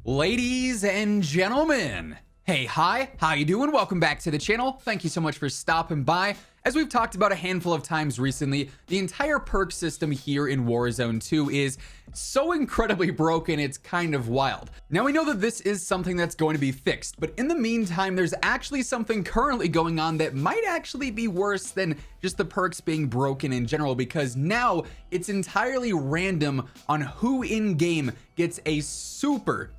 Ladies and gentlemen, hey, hi, how you doing? Welcome back to the channel. Thank you so much for stopping by. As we've talked about a handful of times recently, the entire perk system here in Warzone 2 is so incredibly broken, it's kind of wild. Now we know that this is something that's going to be fixed, but in the meantime, there's actually something currently going on that might actually be worse than just the perks being broken in general, because now it's entirely random on who in game gets a super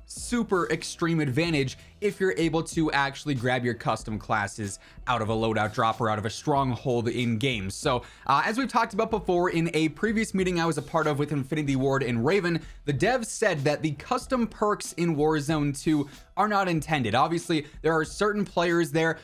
extreme advantage if you're able to actually grab your custom classes out of a loadout drop or out of a stronghold in game. So as we've talked about before in a previous meeting I was a part of with Infinity Ward and Raven, the devs said that the custom perks in Warzone 2 are not intended. Obviously, there are certain players there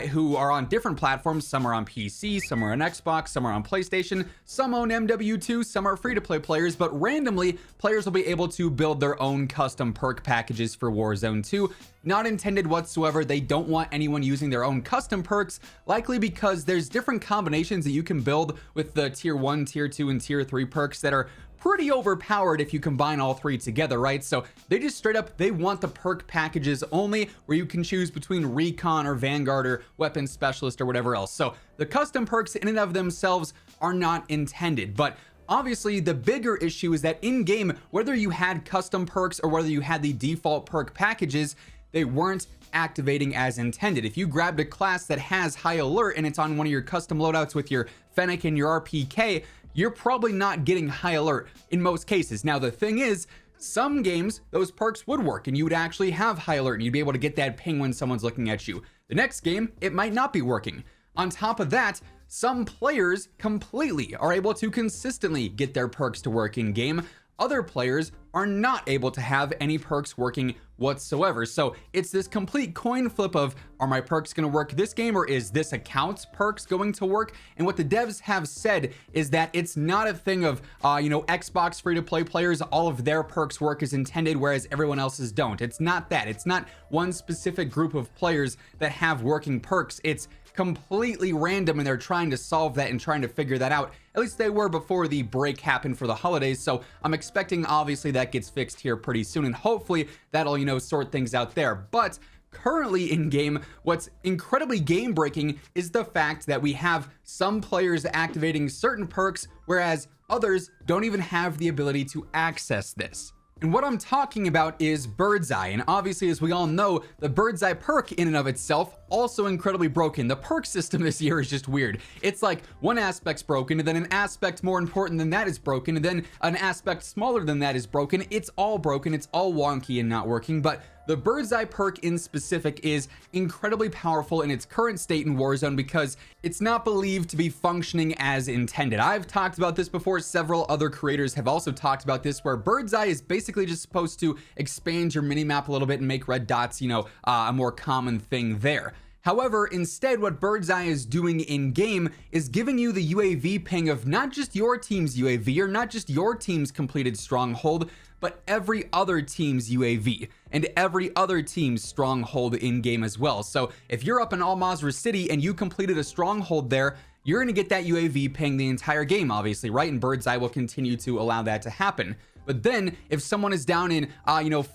who are on different platforms. Some are on PC, some are on Xbox, some are on PlayStation, some own MW2, some are free-to-play players, but randomly, players will be able to build their own custom perk packages for Warzone 2. Not intended whatsoever. They don't want anyone using their own custom perks, likely because there's different combinations that you can build with the tier 1, tier 2, and tier 3 perks that are pretty overpowered if you combine all three together, right? So they just straight up, they want the perk packages only, where you can choose between recon or vanguard or weapon specialist or whatever else. So the custom perks in and of themselves are not intended, but obviously the bigger issue is that in game, whether you had custom perks or whether you had the default perk packages, they weren't activating as intended. If you grabbed a class that has high alert and it's on one of your custom loadouts with your Fennec and your RPK, you're probably not getting high alert in most cases. Now the thing is, some games those perks would work and you would actually have high alert and you'd be able to get that ping when someone's looking at you. The next game, it might not be working. On top of that, some players completely are able to consistently get their perks to work in game. Other players are not able to have any perks working whatsoever. So it's this complete coin flip of, are my perks going to work this game, or is this account's perks going to work? And what the devs have said is that it's not a thing of Xbox free-to-play players, all of their perks work as intended whereas everyone else's don't. It's not that. It's not one specific group of players that have working perks. It's completely random, and they're trying to solve that and trying to figure that out. At least they were before the break happened for the holidays, so I'm expecting obviously that gets fixed here pretty soon, and hopefully that'll sort things out there. But currently in game, what's incredibly game breaking is the fact that we have some players activating certain perks whereas others don't even have the ability to access this. And what I'm talking about is Birdseye, and obviously, as we all know, the Birdseye perk in and of itself also incredibly broken. The perk system this year is just weird. It's like one aspect's broken, and then an aspect more important than that is broken, and then an aspect smaller than that is broken. It's all broken, it's all wonky and not working, but the Birdseye perk in specific is incredibly powerful in its current state in Warzone because it's not believed to be functioning as intended. I've talked about this before. Several other creators have also talked about this, where Birdseye is basically just supposed to expand your minimap a little bit and make red dots, a more common thing there. However, instead, what Birdseye is doing in game is giving you the UAV ping of not just your team's UAV or not just your team's completed stronghold, but every other team's UAV and every other team's stronghold in game as well. So if you're up in Al Mazrah City and you completed a stronghold there, you're going to get that UAV ping the entire game, obviously, right? And Birdseye will continue to allow that to happen. But then if someone is down in,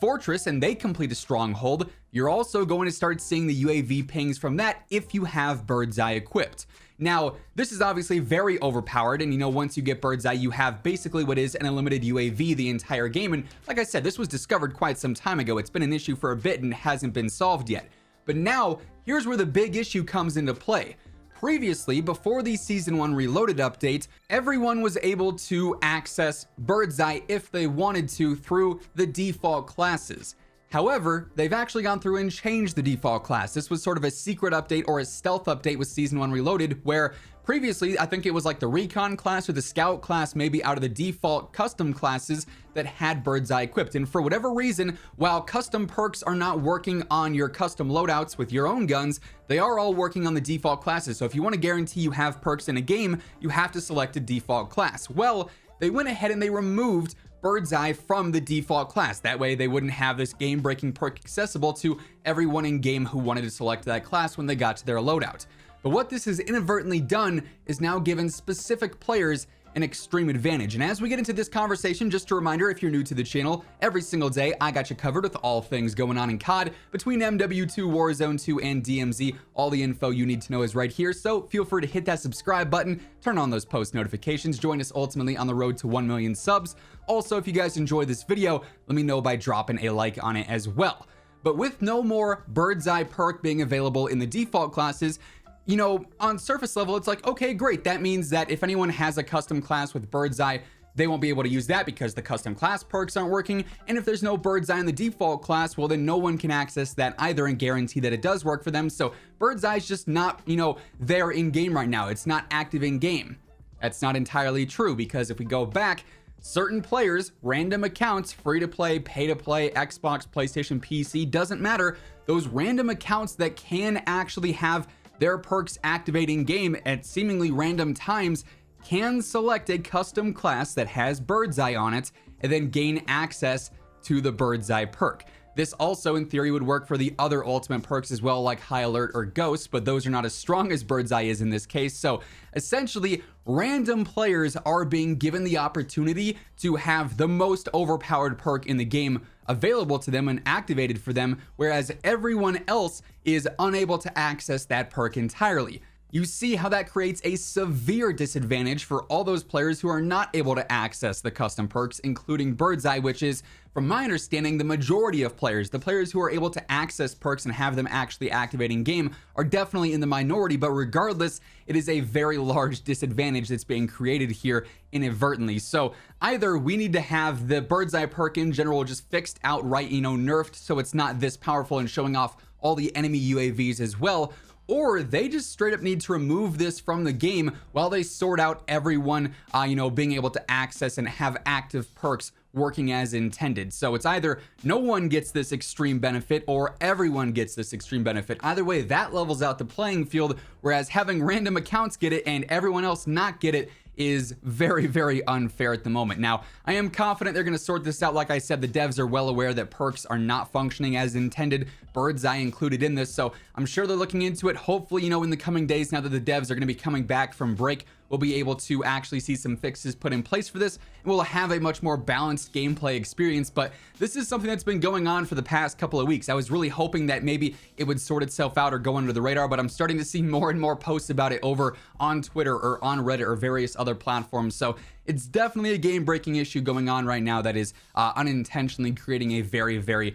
Fortress and they complete a stronghold, you're also going to start seeing the UAV pings from that if you have Birdseye equipped. Now, this is obviously very overpowered, and once you get Birdseye, you have basically what is an unlimited UAV the entire game. And like I said, this was discovered quite some time ago. It's been an issue for a bit and hasn't been solved yet. But now, here's where the big issue comes into play. Previously, before the Season 1 Reloaded update, everyone was able to access Birdseye if they wanted to through the default classes. However, they've actually gone through and changed the default class. This was sort of a secret update or a stealth update with Season 1 Reloaded, where previously, I think it was like the Recon class or the Scout class, maybe out of the default custom classes that had Birdseye equipped. And for whatever reason, while custom perks are not working on your custom loadouts with your own guns, they are all working on the default classes. So if you want to guarantee you have perks in a game, you have to select a default class. Well, they went ahead and they removed Birdseye from the default class. That way they wouldn't have this game-breaking perk accessible to everyone in game who wanted to select that class when they got to their loadout. But what this has inadvertently done is now given specific players an extreme advantage. And as we get into this conversation, just a reminder, if you're new to the channel, every single day I got you covered with all things going on in COD between MW2, Warzone 2, and DMZ. All the info you need to know is right here, so feel free to hit that subscribe button, turn on those post notifications, join us ultimately on the road to 1 million subs. Also, if you guys enjoyed this video, let me know by dropping a like on it as well. But with no more Birdseye Perk being available in the default classes, you know, on surface level, it's like, okay, great. That means that if anyone has a custom class with Birdseye, they won't be able to use that because the custom class perks aren't working. And if there's no Birdseye in the default class, well, then no one can access that either and guarantee that it does work for them. So Birdseye is just not, you know, there in game right now. It's not active in game. That's not entirely true, because if we go back, certain players, random accounts, free to play, pay to play, Xbox, PlayStation, PC, doesn't matter. Those random accounts that can actually have their perks activate in game at seemingly random times can select a custom class that has Birdseye on it and then gain access to the Birdseye perk. This also in theory would work for the other ultimate perks as well, like High Alert or Ghost, but those are not as strong as Birdseye is in this case. So essentially, random players are being given the opportunity to have the most overpowered perk in the game available to them and activated for them, whereas everyone else is unable to access that perk entirely. You see how that creates a severe disadvantage for all those players who are not able to access the custom perks, including Birdseye, which is, from my understanding, the majority of players. The players who are able to access perks and have them actually activate in game are definitely in the minority, but regardless, it is a very large disadvantage that's being created here inadvertently. So either we need to have the Birdseye perk in general just fixed outright, you know, nerfed so it's not this powerful and showing off all the enemy UAVs as well, or they just straight up need to remove this from the game while they sort out everyone, you know, being able to access and have active perks working as intended. So it's either no one gets this extreme benefit or everyone gets this extreme benefit. Either way, that levels out the playing field, whereas having random accounts get it and everyone else not get it is very, very unfair at the moment. Now, I am confident they're going to sort this out. Like I said, the devs are well aware that perks are not functioning as intended, Birdseye included in this, so I'm sure they're looking into it. Hopefully, you know, in the coming days, now that the devs are going to be coming back from break, we'll be able to actually see some fixes put in place for this, and we'll have a much more balanced gameplay experience. But this is something that's been going on for the past couple of weeks. I was really hoping that maybe it would sort itself out or go under the radar, but I'm starting to see more and more posts about it over on Twitter or on Reddit or various other platforms. So it's definitely a game-breaking issue going on right now that is unintentionally creating a very, very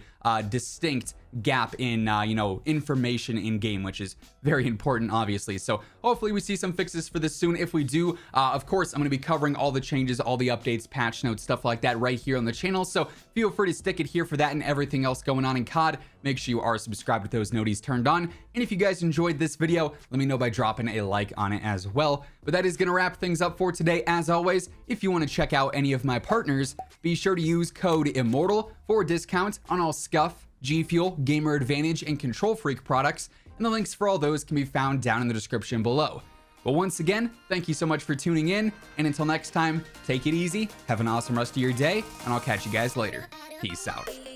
distinct gap in you know, information in game, which is very important, obviously. So hopefully we see some fixes for this soon. If we do, of course, I'm going to be covering all the changes, all the updates, patch notes, stuff like that right here on the channel, so feel free to stick it here for that and everything else going on in COD. Make sure you are subscribed with those noties turned on, and if you guys enjoyed this video, let me know by dropping a like on it as well. But that is going to wrap things up for today. As always, if you want to check out any of my partners, be sure to use code WhosImmortal for a discount on all Scuff, G Fuel, Gamer Advantage, and Control Freak products, and the links for all those can be found down in the description below. But once again, thank you so much for tuning in, and until next time, take it easy, have an awesome rest of your day, and I'll catch you guys later. Peace out.